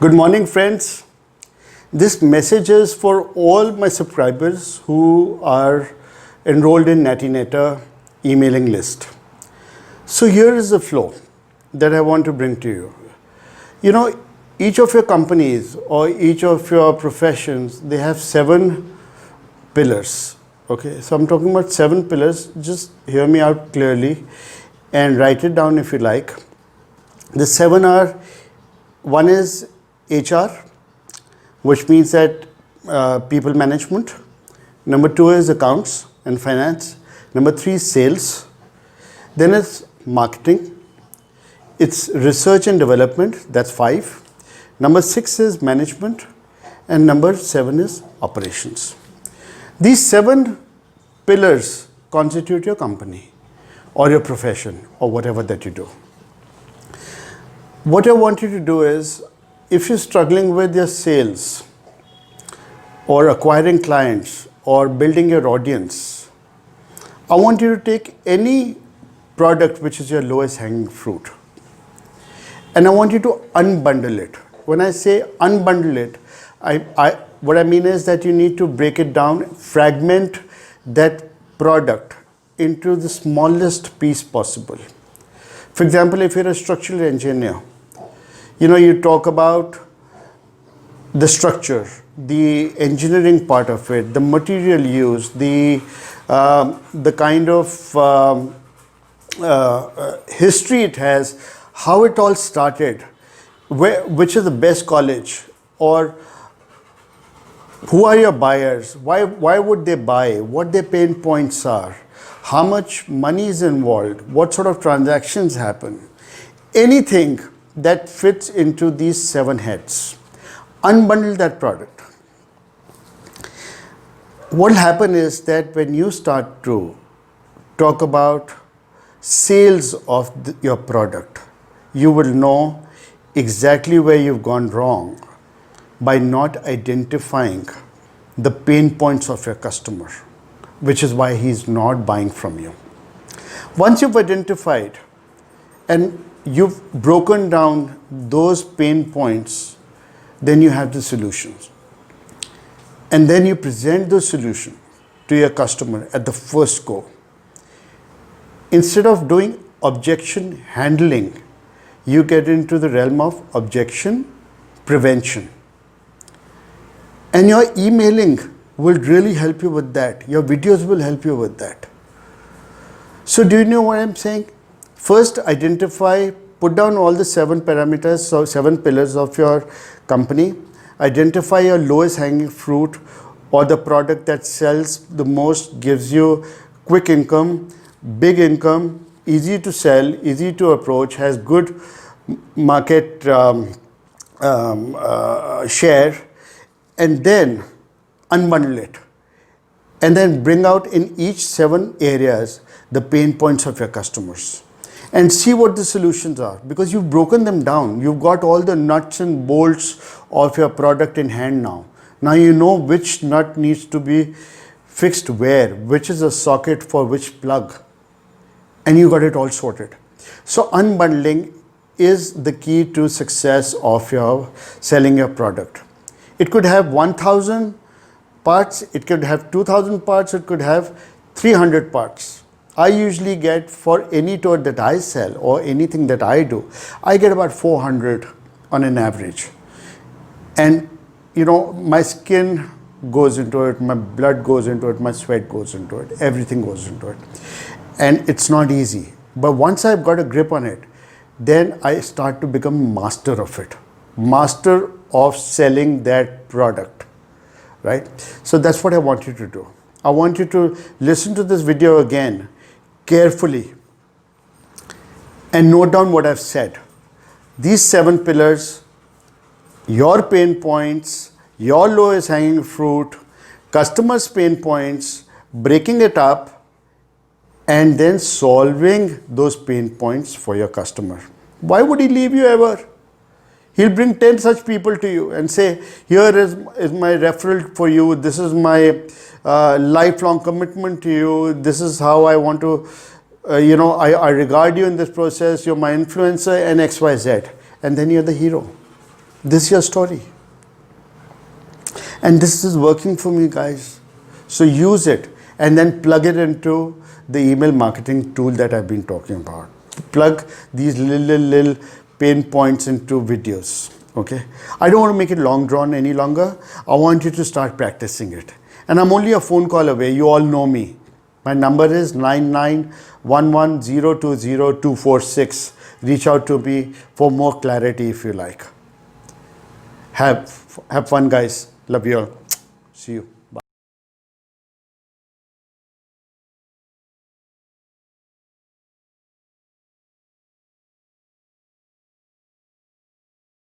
Good morning, friends. This message is for all my subscribers who are enrolled in Natinator emailing list. So here is the flow that I want to bring to you. You know, each of your companies or each of your professions, they have 7 pillars. Okay, so I'm talking about 7 pillars. Just hear me out clearly and write it down if you like. The 7 are, one is HR, which means that people management. Number 2 is accounts and finance. Number 3 is sales. Then it's marketing. It's research and development, that's 5. Number 6 is management. And number 7 is operations. These 7 pillars constitute your company or your profession or whatever that you do. What I want you to do is, if you're struggling with your sales or acquiring clients or building your audience, I want you to take any product which is your lowest hanging fruit and I want you to unbundle it. When I say unbundle it, what I mean is that you need to break it down, fragment that product into the smallest piece possible. For example, if you're a structural engineer, you talk about the structure, the engineering part of it, the material used, the kind of history it has, how it all started, which is the best college, or who are your buyers, why would they buy, what their pain points are, how much money is involved, what sort of transactions happen, anything that fits into these 7 heads. Unbundle that product. What will happen is that when you start to talk about sales of your product, you will know exactly where you've gone wrong by not identifying the pain points of your customer, which is why he's not buying from you. Once you've identified and you've broken down those pain points, then you have the solutions. And then you present the solution to your customer at the first go. Instead of doing objection handling, you get into the realm of objection prevention. And your emailing will really help you with that. Your videos will help you with that. So do you know what I'm saying? First, identify, put down all the 7 parameters, so 7 pillars of your company. Identify your lowest hanging fruit or the product that sells the most, gives you quick income, big income, easy to sell, easy to approach, has good market share, and then unbundle it. And then bring out in each 7 areas the pain points of your customers. And see what the solutions are, because you've broken them down. You've got all the nuts and bolts of your product in hand now. Now you know which nut needs to be fixed where, which is a socket for which plug, and you got it all sorted. So unbundling is the key to success of your selling your product. It could have 1,000 parts, it could have 2,000 parts, it could have 300 parts. I usually get, for any tour that I sell or anything that I do, I get about 400 on an average. And my skin goes into it, my blood goes into it, my sweat goes into it, everything goes into it. And it's not easy. But once I've got a grip on it, then I start to become master of it. Master of selling that product, right? So that's what I want you to do. I want you to listen to this video again carefully and note down what I've said. These 7 pillars, your pain points, your lowest hanging fruit, customers' pain points, breaking it up, and then solving those pain points for your customer. Why would he leave you ever? He'll bring 10 such people to you and say, here is my referral for you. This is my lifelong commitment to you. This is how I want to, I regard you in this process. You're my influencer and XYZ. And then you're the hero. This is your story. And this is working for me, guys. So use it and then plug it into the email marketing tool that I've been talking about. Plug these little pain points into videos. Okay. I don't want to make it long drawn any longer. I want you to start practicing it. And I'm only a phone call away. You all know me. My number is 9911020246. Reach out to me for more clarity if you like. Have fun, guys. Love you all. See you.